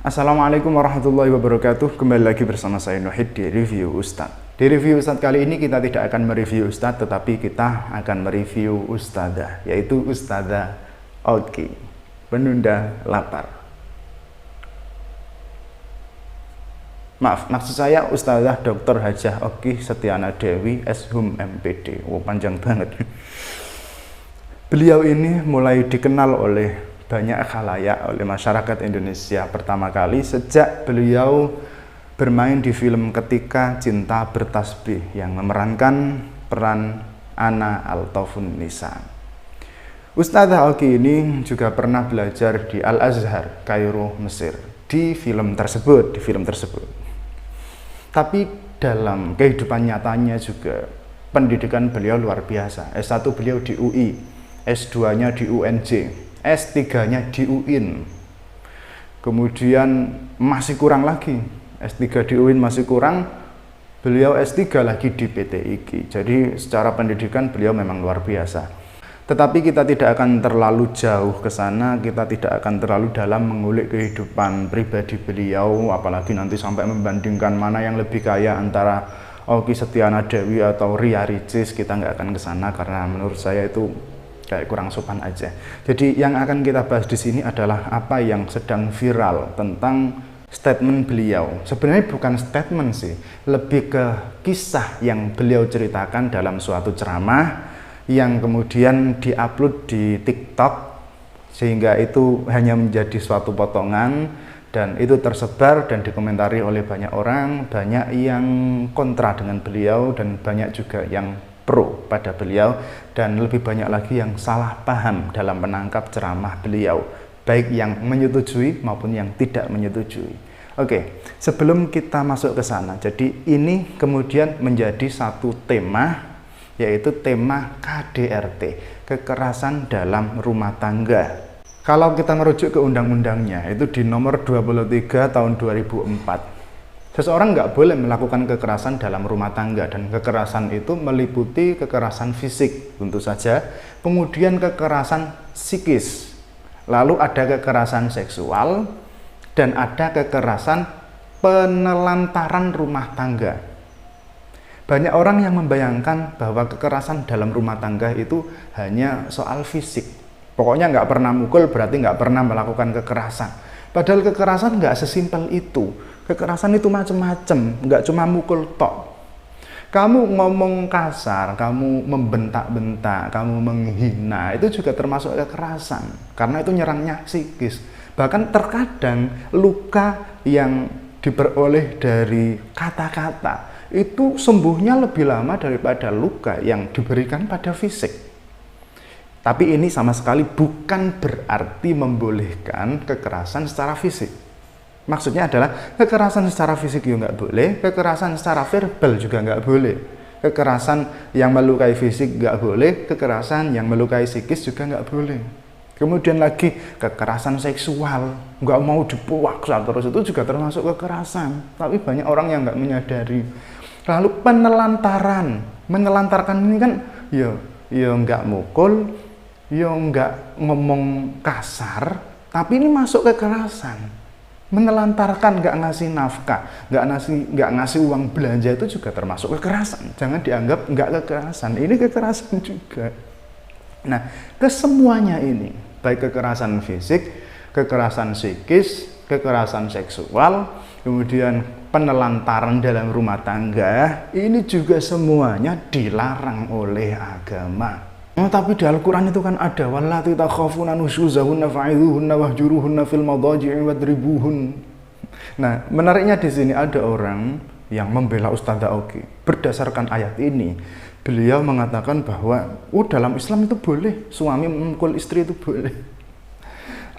Assalamualaikum warahmatullahi wabarakatuh. Kembali lagi bersama saya Nuhid di Review Ustadz. Di Review Ustadz kali ini kita tidak akan mereview Ustadz, tetapi kita akan mereview Ustadzah, yaitu Ustadzah Oki, penunda lapar. Maaf, maksud saya Ustadzah Dr. Hajah Oki Setiana Dewi S.Hum MPD. Panjang banget. Beliau ini mulai dikenal oleh banyak khalayak, oleh masyarakat Indonesia pertama kali sejak beliau bermain di film Ketika Cinta Bertasbih yang memerankan peran Ana Altofun Nisa. Ustadzah Oki ini juga pernah belajar di Al-Azhar, Kairo, Mesir, di film tersebut. Tapi dalam kehidupan nyatanya juga pendidikan beliau luar biasa. S1 beliau di UI, S2-nya di UNJ, S3-nya di UIN, kemudian masih kurang lagi, S3 di UIN masih kurang, beliau S3 lagi di PTIG. Jadi secara pendidikan beliau memang luar biasa. Tetapi kita tidak akan terlalu jauh ke sana, kita tidak akan terlalu dalam mengulik kehidupan pribadi beliau, apalagi nanti sampai membandingkan mana yang lebih kaya antara Oki Setiana Dewi atau Ria Ricis. Kita nggak akan ke sana karena menurut saya itu kayak kurang sopan aja. Jadi yang akan kita bahas di sini adalah apa yang sedang viral tentang statement beliau. Sebenarnya bukan statement sih, lebih ke kisah yang beliau ceritakan dalam suatu ceramah yang kemudian diupload di TikTok, sehingga itu hanya menjadi suatu potongan dan itu tersebar dan dikomentari oleh banyak orang, banyak yang kontra dengan beliau dan banyak juga yang pro pada beliau, dan lebih banyak lagi yang salah paham dalam menangkap ceramah beliau, baik yang menyetujui maupun yang tidak menyetujui. Oke, sebelum kita masuk ke sana, jadi ini kemudian menjadi satu tema, yaitu tema KDRT, kekerasan dalam rumah tangga. Kalau kita merujuk ke undang-undangnya, itu di nomor 23 tahun 2004. Seseorang nggak boleh melakukan kekerasan dalam rumah tangga, dan kekerasan itu meliputi kekerasan fisik tentu saja, kemudian kekerasan psikis, lalu ada kekerasan seksual, dan ada kekerasan penelantaran rumah tangga. Banyak orang yang membayangkan bahwa kekerasan dalam rumah tangga itu hanya soal fisik. Pokoknya nggak pernah mukul berarti nggak pernah melakukan kekerasan. Padahal kekerasan nggak sesimpel itu. Kekerasan itu macam-macam, nggak cuma mukul tok. Kamu ngomong kasar, kamu membentak-bentak, kamu menghina, itu juga termasuk kekerasan. Karena itu nyerangnya psikis. Bahkan terkadang luka yang diperoleh dari kata-kata itu sembuhnya lebih lama daripada luka yang diberikan pada fisik. Tapi ini sama sekali bukan berarti membolehkan kekerasan secara fisik. Maksudnya adalah kekerasan secara fisik juga nggak boleh, kekerasan secara verbal juga nggak boleh. Kekerasan yang melukai fisik nggak boleh, kekerasan yang melukai psikis juga nggak boleh. Kemudian lagi kekerasan seksual, nggak mau dipaksa terus, itu juga termasuk kekerasan. Tapi banyak orang yang nggak menyadari. Lalu penelantaran, menelantarkan ini kan ya nggak mukul, ya nggak ngomong kasar, tapi ini masuk kekerasan. Menelantarkan, nggak ngasih nafkah, nggak ngasih uang belanja, itu juga termasuk kekerasan. Jangan dianggap nggak kekerasan, ini kekerasan juga. Nah, kesemuanya ini, baik kekerasan fisik, kekerasan psikis, kekerasan seksual, kemudian penelantaran dalam rumah tangga, ini juga semuanya dilarang oleh agama. Tapi di Al-Quran itu kan ada wallati takhafuna nusyuzahunna fa'idhuhunna wahjuruhunna fil madaji'i wadribuhun. Nah, menariknya di sini ada orang yang membela Ustadzah Oki. Berdasarkan ayat ini, beliau mengatakan bahwa dalam Islam itu boleh, suami memukul istri itu boleh.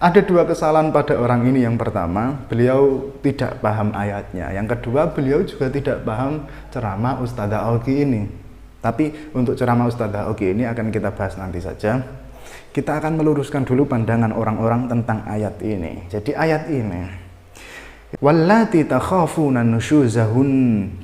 Ada dua kesalahan pada orang ini. Yang pertama, beliau tidak paham ayatnya. Yang kedua, beliau juga tidak paham ceramah Ustadzah Oki ini. Tapi untuk ceramah Ustadzah Oki ini akan kita bahas nanti saja. Kita akan meluruskan dulu pandangan orang-orang tentang ayat ini. Jadi ayat ini Wallati takhafuna nusyuzahun,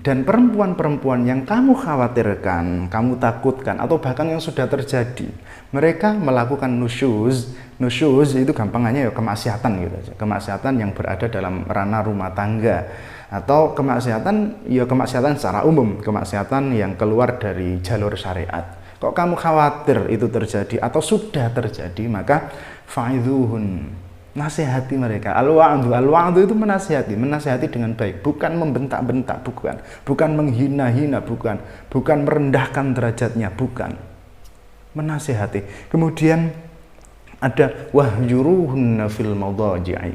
dan perempuan-perempuan yang kamu khawatirkan, kamu takutkan, atau bahkan yang sudah terjadi, mereka melakukan nusyuz. Nusyuz itu gampangannya ya kemaksiatan gitu aja. Kemaksiatan yang berada dalam ranah rumah tangga, atau kemaksiatan ya kemaksiatan secara umum, kemaksiatan yang keluar dari jalur syariat. Kok kamu khawatir itu terjadi atau sudah terjadi, maka fa'idhuhun, nasihati mereka. Al-wa'du itu menasihati dengan baik, bukan membentak-bentak, bukan menghina-hina, bukan merendahkan derajatnya, bukan. Menasihati. Kemudian ada wahjuruhunna fil madaji'i.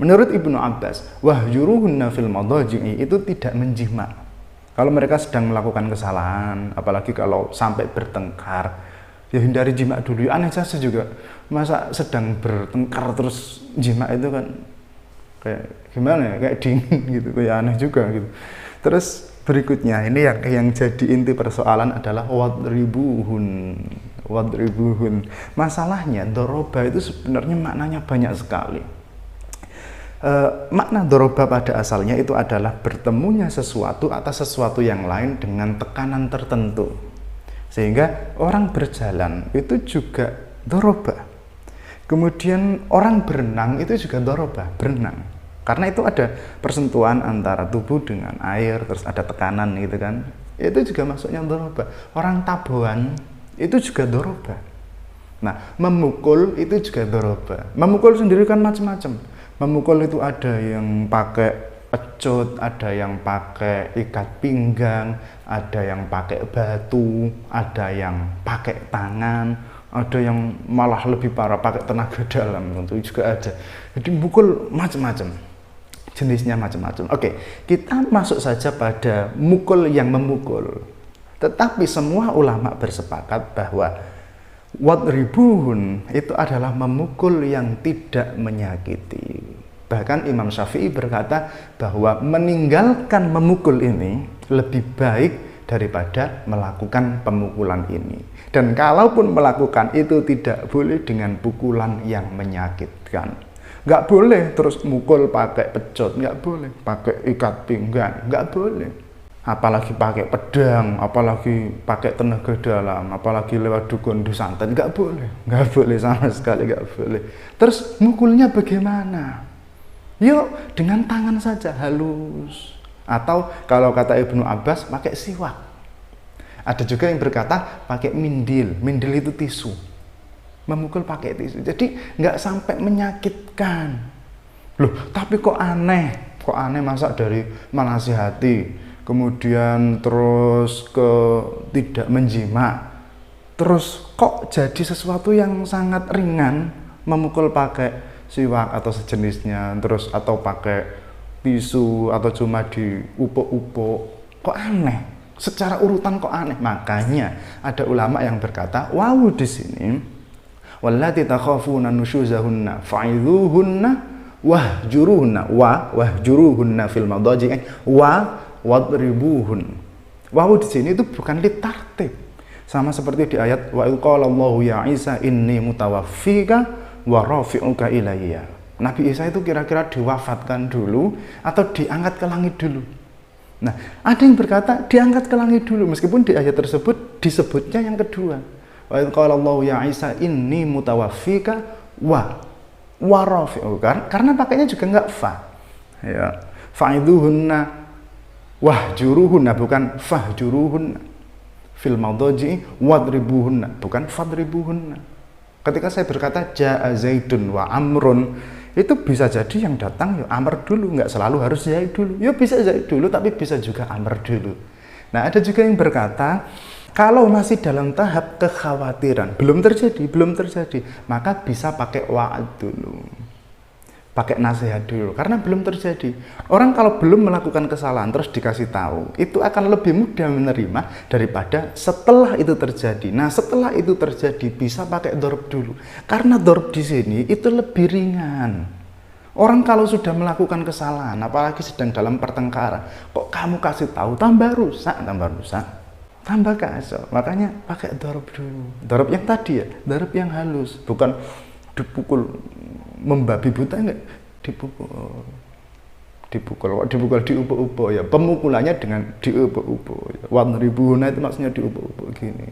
Menurut Ibnu Abbas, wahjuruhunna fil madaji'i itu tidak menjima. Kalau mereka sedang melakukan kesalahan, apalagi kalau sampai bertengkar, ya hindari jima dulu. Aneh saja juga, masa sedang bertengkar terus jima itu kan kayak gimana ya, kayak dingin gitu, kayak aneh juga gitu. Terus berikutnya ini yang jadi inti persoalan adalah wadribuhun. Masalahnya doroba itu sebenarnya maknanya banyak sekali. Makna doroba pada asalnya itu adalah bertemunya sesuatu atas sesuatu yang lain dengan tekanan tertentu, sehingga orang berjalan itu juga doroba. Kemudian orang berenang itu juga doroba, berenang, karena itu ada persentuhan antara tubuh dengan air, terus ada tekanan gitu kan, itu juga masuknya doroba. Orang tabuhan itu juga doroba. Nah, memukul itu juga doroba. Memukul sendiri kan macam-macam. Memukul itu ada yang pakai pecut, ada yang pakai ikat pinggang, ada yang pakai batu, ada yang pakai tangan, ada yang malah lebih parah pakai tenaga dalam, itu juga ada. Jadi mukul macam-macam, jenisnya macam-macam. Oke, kita masuk saja pada mukul yang memukul. Tetapi semua ulama bersepakat bahwa wadribuhun itu adalah memukul yang tidak menyakiti. Bahkan Imam Syafi'i berkata bahwa meninggalkan memukul ini lebih baik daripada melakukan pemukulan ini. Dan kalaupun melakukan itu tidak boleh dengan pukulan yang menyakitkan. Nggak boleh terus mukul pakai pecut, nggak boleh pakai ikat pinggang, nggak boleh. Apalagi pakai pedang, apalagi pakai tenaga dalam, apalagi lewat dukun dusanten, nggak boleh sama sekali, nggak boleh. Terus mukulnya bagaimana? Yuk dengan tangan saja halus, atau kalau kata Ibnu Abbas pakai siwak. Ada juga yang berkata pakai mindil itu tisu, memukul pakai tisu, jadi nggak sampai menyakitkan. Loh, tapi kok aneh masa dari menasihati kemudian terus ke tidak menjima, terus kok jadi sesuatu yang sangat ringan, memukul pakai siwak atau sejenisnya, terus atau pakai tisu atau cuma diupuk-upuk, kok aneh, secara urutan kok aneh. Makanya ada ulama yang berkata wawu di sini wallati takhafuna nusyuzahunna fa'idhuhunna wahjuruhunna fil madaji'i wadribuhun. Wawu di sini itu bukan litartib, sama seperti di ayat wa qala Allahu ya Isa inni mutawaffika wa rafi'uka ilayya. Nabi Isa itu kira-kira diwafatkan dulu atau diangkat ke langit dulu. Nah, ada yang berkata diangkat ke langit dulu, meskipun di ayat tersebut disebutnya yang kedua. Wa qala Allahu ya Isa inni mutawaffika wa rafi'uka, karena pakainya juga enggak fa. Ya, fa'idhuhunna wahjuruhunna, bukan fahjuruhunna, fil madaji'i wadribuhunna, bukan fadribuhunna. Ketika saya berkata ja'a Zaidun wa Amrun, itu bisa jadi yang datang ya Amr dulu, nggak selalu harus Zaid dulu. Ya bisa Zaid dulu, tapi bisa juga Amr dulu. Nah, ada juga yang berkata kalau masih dalam tahap kekhawatiran, belum terjadi, maka bisa pakai wa'ad dulu, pakai nasihat dulu, karena belum terjadi. Orang kalau belum melakukan kesalahan terus dikasih tahu, itu akan lebih mudah menerima daripada setelah itu terjadi. Nah, setelah itu terjadi bisa pakai dorb dulu, karena dorb di sini itu lebih ringan. Orang kalau sudah melakukan kesalahan, apalagi sedang dalam pertengkaran, kok kamu kasih tahu, tambah rusak, tambah kacau. Makanya pakai dorb dulu. Dorb yang tadi ya, dorb yang halus, bukan dipukul membabi buta, enggak, dipukul. dipukul diupo-upo ya, pemukulannya dengan diupo-upo ya. Wadribuhunna itu maksudnya diupo-upo gini,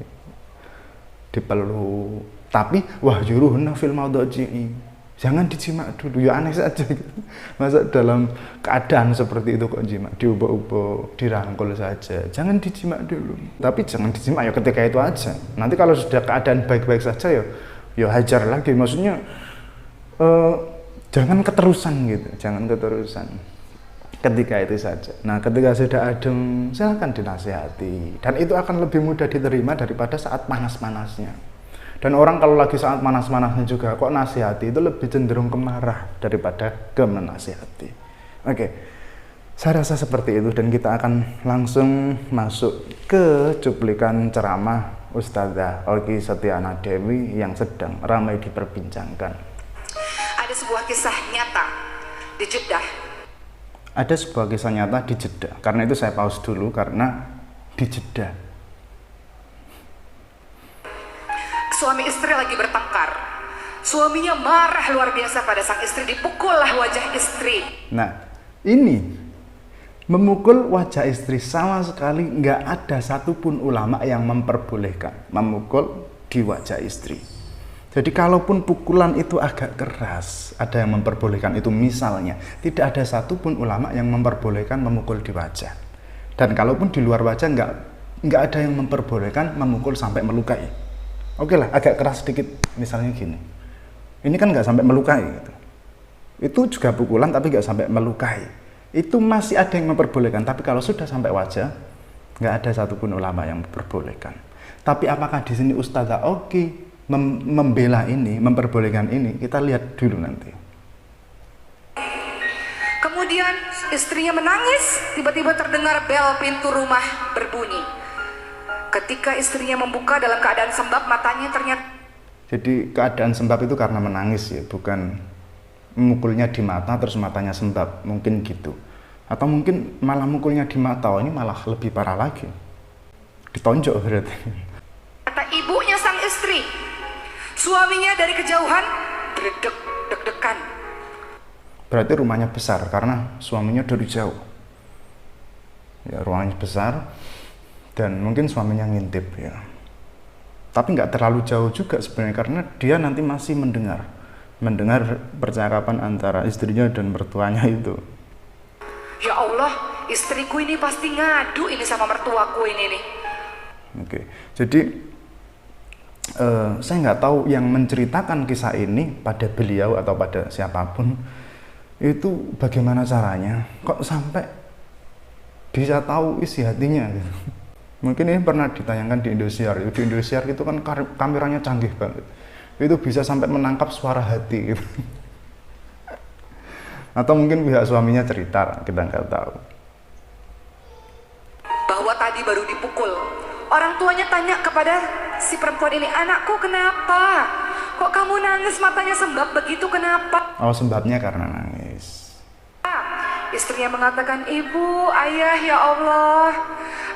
dipeluk. Tapi wahjuruhunna fil madji'i, jangan dijimak dulu ya, aneh saja gitu. Masa dalam keadaan seperti itu kok jimak, diupo-upo, dirangkul saja, jangan dijimak dulu. Tapi jangan dijimak ya ketika itu aja, nanti kalau sudah keadaan baik-baik saja ya hajar lagi, maksudnya jangan keterusan gitu, jangan keterusan ketika itu saja. Nah, ketika sudah adem, silahkan dinasihati, dan itu akan lebih mudah diterima daripada saat panas-panasnya. Dan orang kalau lagi saat panas-panasnya juga kok nasihati, itu lebih cenderung kemarah daripada ke menasihati. Oke, saya rasa seperti itu, dan kita akan langsung masuk ke cuplikan ceramah Ustazah Oki Setiana Dewi yang sedang ramai diperbincangkan. Ada sebuah kisah nyata di Jeddah. Ada sebuah kisah nyata di Jeddah. Karena itu saya pause dulu, karena di Jeddah Suami istri lagi bertengkar. Suaminya marah luar biasa pada sang istri, dipukullah wajah istri. Nah, ini memukul wajah istri, sama sekali nggak ada satupun ulama yang memperbolehkan memukul di wajah istri. Jadi kalaupun pukulan itu agak keras, ada yang memperbolehkan itu, misalnya tidak ada satupun ulama yang memperbolehkan memukul di wajah. Dan kalaupun di luar wajah nggak ada yang memperbolehkan memukul sampai melukai. Oke lah, agak keras sedikit, misalnya gini. Ini kan nggak sampai melukai gitu. Itu juga pukulan tapi nggak sampai melukai. Itu masih ada yang memperbolehkan. Tapi kalau sudah sampai wajah, nggak ada satupun ulama yang memperbolehkan. Tapi apakah di sini Ustazah Oki membela ini, memperbolehkan ini? Kita lihat dulu nanti. Kemudian istrinya menangis, tiba-tiba terdengar bel pintu rumah berbunyi. Ketika istrinya membuka dalam keadaan sembab, matanya ternyata... Jadi keadaan sembab itu karena menangis ya, bukan mukulnya di mata terus matanya sembab, mungkin gitu. Atau mungkin malah mukulnya di mata, ini malah lebih parah lagi. Ditonjok berarti. Kata ibunya sang istri, suaminya dari kejauhan deg-degan. Berarti rumahnya besar karena suaminya dari jauh. Ya, ruangannya besar dan mungkin suaminya ngintip ya. Tapi nggak terlalu jauh juga sebenarnya, karena dia nanti masih mendengar percakapan antara istrinya dan mertuanya itu. Ya Allah, istriku ini pasti ngadu ini sama mertuaku ini nih. Oke, jadi saya nggak tahu yang menceritakan kisah ini pada beliau atau pada siapapun itu bagaimana caranya, kok sampai bisa tahu isi hatinya gitu. Mungkin ini pernah ditayangkan di Indosiar. Di Indosiar itu kan kameranya canggih banget. Itu bisa sampai menangkap suara hati gitu. Atau mungkin pihak suaminya cerita, kita nggak tahu. Bahwa tadi baru dipukul. Orang tuanya tanya kepada si perempuan ini, anakku kenapa? Kok kamu nangis, matanya sembab begitu, kenapa? Oh, sembabnya karena nangis. Istrinya mengatakan, ibu, ayah, ya Allah,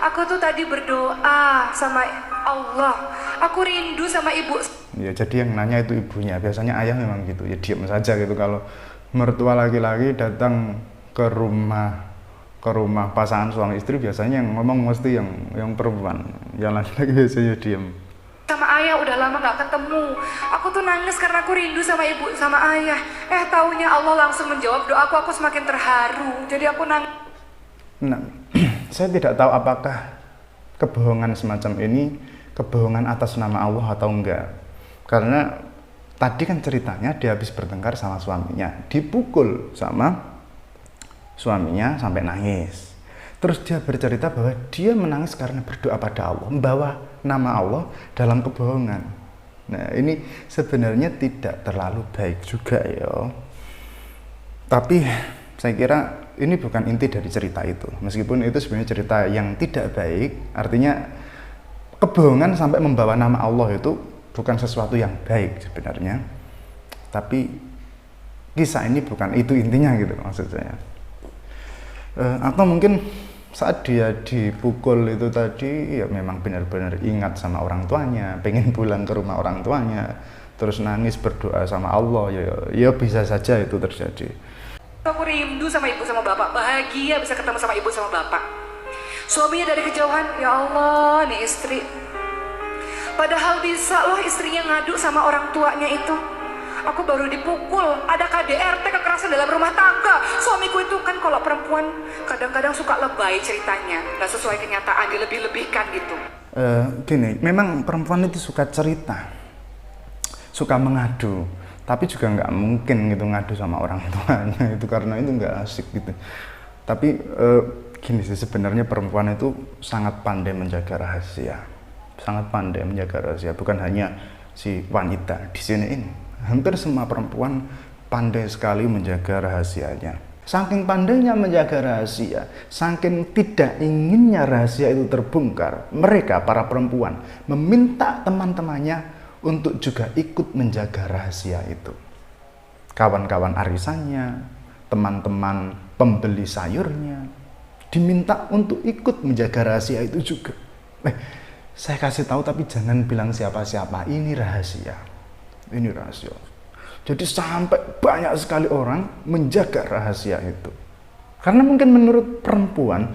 aku tuh tadi berdoa sama Allah, aku rindu sama ibu. Ya, jadi yang nanya itu ibunya. Biasanya ayah memang gitu, ya diam saja gitu. Kalau mertua laki-laki datang ke rumah pasangan suami istri, biasanya yang ngomong mesti yang perempuan, yang laki-laki biasanya diam. Sama ayah udah lama gak ketemu, aku tuh nangis karena aku rindu sama ibu sama ayah. Taunya Allah langsung menjawab doaku, aku semakin terharu, jadi aku nangis. Nah, saya tidak tahu apakah kebohongan semacam ini kebohongan atas nama Allah atau enggak. Karena tadi kan ceritanya dia habis bertengkar sama suaminya, dipukul sama suaminya sampai nangis. Terus dia bercerita bahwa dia menangis karena berdoa pada Allah, membawa nama Allah dalam kebohongan. Nah, ini sebenarnya tidak terlalu baik juga ya. Tapi saya kira ini bukan inti dari cerita itu. Meskipun itu sebenarnya cerita yang tidak baik, artinya kebohongan sampai membawa nama Allah itu bukan sesuatu yang baik sebenarnya. Tapi kisah ini bukan itu intinya gitu maksud saya. Atau mungkin saat dia dipukul itu tadi ya memang benar-benar ingat sama orang tuanya, pengen pulang ke rumah orang tuanya, terus nangis berdoa sama Allah, ya bisa saja itu terjadi. Aku rindu sama ibu sama bapak, bahagia bisa ketemu sama ibu sama bapak. Suaminya dari kejauhan, ya Allah nih istri. Padahal bisa loh istrinya ngadu sama orang tuanya itu. Aku baru dipukul, ada KDRT kekerasan dalam rumah tangga. Suamiku itu kan kalau perempuan kadang-kadang suka lebay ceritanya, nggak sesuai kenyataan, dilebih-lebihkan gitu. Gini, memang perempuan itu suka cerita, suka mengadu. Tapi juga nggak mungkin gitu ngadu sama orang tuanya itu, karena itu nggak asik gitu. Tapi gini sih, sebenarnya perempuan itu sangat pandai menjaga rahasia, sangat pandai menjaga rahasia. Bukan hanya si wanita di sini ini, hampir semua perempuan pandai sekali menjaga rahasianya. Saking pandainya menjaga rahasia, saking tidak inginnya rahasia itu terbongkar, mereka para perempuan meminta teman-temannya untuk juga ikut menjaga rahasia itu. Kawan-kawan arisannya, teman-teman pembeli sayurnya, diminta untuk ikut menjaga rahasia itu juga. Saya kasih tahu tapi jangan bilang siapa-siapa, ini rahasia. Ini rahasia. Jadi sampai banyak sekali orang menjaga rahasia itu. Karena mungkin menurut perempuan,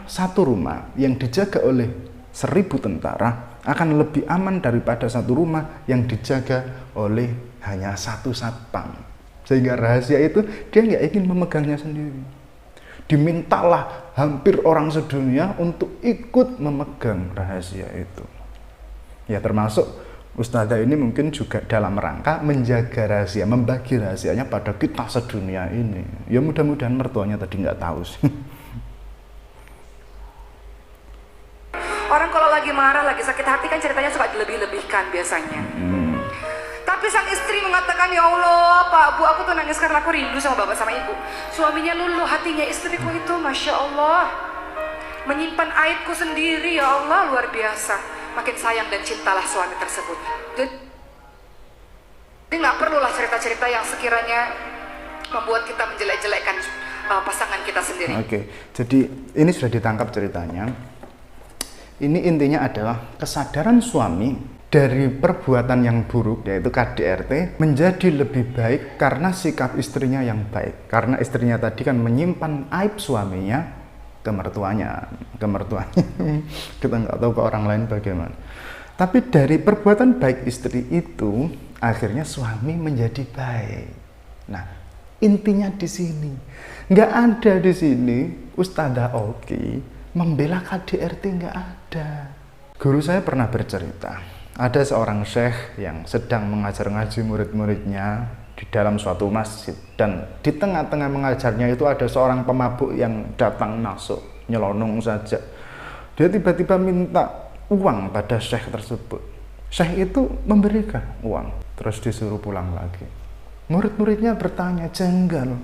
satu rumah yang dijaga oleh 1000 tentara akan lebih aman daripada satu rumah yang dijaga oleh hanya satu satpam. Sehingga rahasia itu dia nggak ingin memegangnya sendiri. Dimintalah hampir orang sedunia untuk ikut memegang rahasia itu. Ya, termasuk Ustazah ini mungkin juga dalam rangka menjaga rahasia, membagi rahasianya pada kita sedunia ini. Ya mudah-mudahan mertuanya tadi nggak tahu sih. Orang kalau lagi marah, lagi sakit hati kan ceritanya suka dilebih-lebihkan biasanya. Tapi sang istri mengatakan, ya Allah Pak Bu, aku tuh nangis karena aku rindu sama bapak sama ibu. Suaminya luluh hatinya, istriku itu Masya Allah menyimpan aibku sendiri, ya Allah luar biasa. Makin sayang dan cintalah suami tersebut. Jadi nggak perlulah cerita-cerita yang sekiranya membuat kita menjelek-jelekkan pasangan kita sendiri. Oke, jadi ini sudah ditangkap ceritanya. Ini intinya adalah kesadaran suami dari perbuatan yang buruk, yaitu KDRT, menjadi lebih baik karena sikap istrinya yang baik. Karena istrinya tadi kan menyimpan aib suaminya ke mertuanya. Kita nggak tahu ke orang lain bagaimana. Tapi dari perbuatan baik istri itu, akhirnya suami menjadi baik. Nah, intinya di sini. Nggak ada di sini Ustazah Oki membela KDRT, nggak ada. Guru saya pernah bercerita, ada seorang syekh yang sedang mengajar ngaji murid-muridnya di dalam suatu masjid, dan di tengah-tengah mengajarnya itu ada seorang pemabuk yang datang masuk, nyelonong saja. Dia tiba-tiba minta uang pada syekh tersebut. Syekh itu memberikan uang, terus disuruh pulang lagi. Murid-muridnya bertanya, janggal,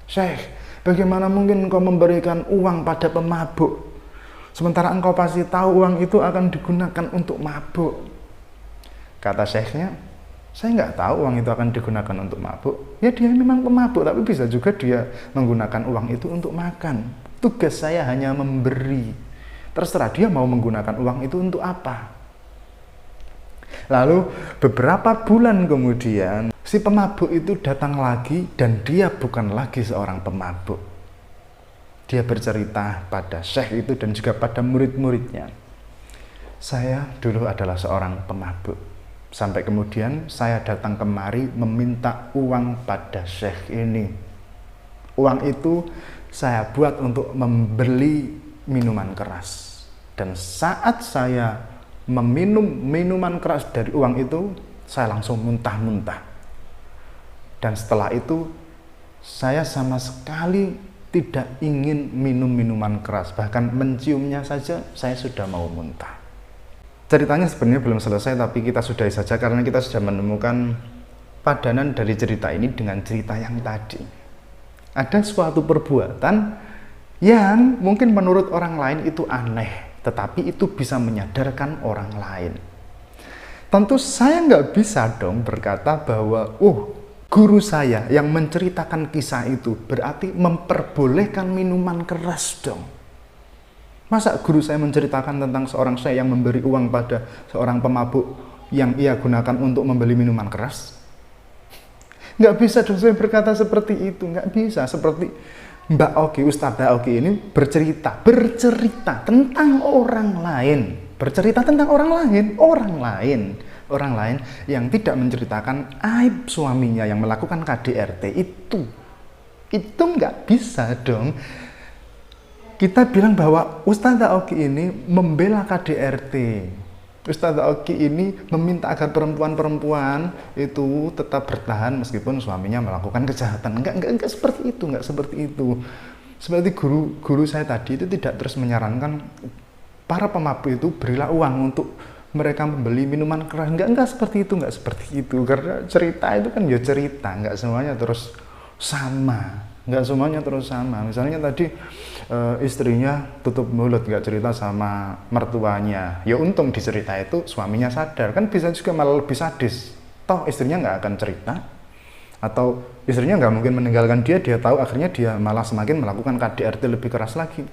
Syekh, bagaimana mungkin engkau memberikan uang pada pemabuk, sementara engkau pasti tahu uang itu akan digunakan untuk mabuk? Kata syekhnya, saya nggak tahu uang itu akan digunakan untuk mabuk. Ya dia memang pemabuk, tapi bisa juga dia menggunakan uang itu untuk makan. Tugas saya hanya memberi. Terserah dia mau menggunakan uang itu untuk apa. Lalu beberapa bulan kemudian, si pemabuk itu datang lagi dan dia bukan lagi seorang pemabuk. Dia bercerita pada syekh itu dan juga pada murid-muridnya. Saya dulu adalah seorang pemabuk. Sampai kemudian saya datang kemari meminta uang pada syekh ini. Uang itu saya buat untuk membeli minuman keras. Dan saat saya meminum minuman keras dari uang itu, saya langsung muntah-muntah. Dan setelah itu, saya sama sekali tidak ingin minum minuman keras. Bahkan menciumnya saja, saya sudah mau muntah. Ceritanya sebenarnya belum selesai, tapi kita sudahi saja karena kita sudah menemukan padanan dari cerita ini dengan cerita yang tadi. Ada suatu perbuatan yang mungkin menurut orang lain itu aneh, tetapi itu bisa menyadarkan orang lain. Tentu saya nggak bisa dong berkata bahwa guru saya yang menceritakan kisah itu berarti memperbolehkan minuman keras dong. Masa guru saya menceritakan tentang seorang saya yang memberi uang pada seorang pemabuk yang ia gunakan untuk membeli minuman keras? Nggak bisa dong saya berkata seperti itu, nggak bisa. Seperti Mbak Oki, Ustadzah Oki ini bercerita tentang orang lain, orang lain yang tidak menceritakan aib suaminya yang melakukan KDRT itu nggak bisa dong. Kita bilang bahwa Ustadzah Oki ini membela KDRT. Ustadzah Oki ini meminta agar perempuan-perempuan itu tetap bertahan meskipun suaminya melakukan kejahatan. Enggak seperti itu. Seperti guru saya tadi itu tidak terus menyarankan para pemabuk itu berilah uang untuk mereka membeli minuman keras. Enggak seperti itu. Karena cerita itu kan ya cerita, enggak semuanya terus sama. Misalnya tadi istrinya tutup mulut, nggak cerita sama mertuanya. Ya untung di cerita itu suaminya sadar. Kan bisa juga malah lebih sadis. Toh istrinya nggak akan cerita. Atau istrinya nggak mungkin meninggalkan dia tahu akhirnya dia malah semakin melakukan KDRT lebih keras lagi.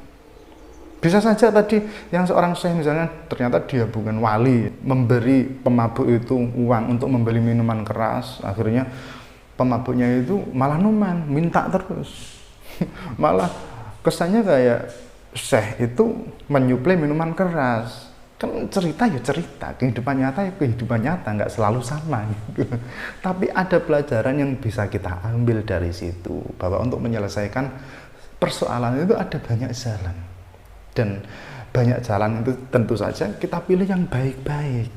Bisa saja tadi yang seorang syekh misalnya ternyata dia bukan wali, memberi pemabuk itu uang untuk membeli minuman keras, akhirnya pemabuknya itu malah numan, minta terus. Malah kesannya kayak syekh itu menyuplai minuman keras. Kan cerita ya cerita, kehidupan nyata ya kehidupan nyata, nggak selalu sama gitu. Tapi ada pelajaran yang bisa kita ambil dari situ, bahwa untuk menyelesaikan persoalan itu ada banyak jalan. Dan banyak jalan itu tentu saja kita pilih yang baik-baik.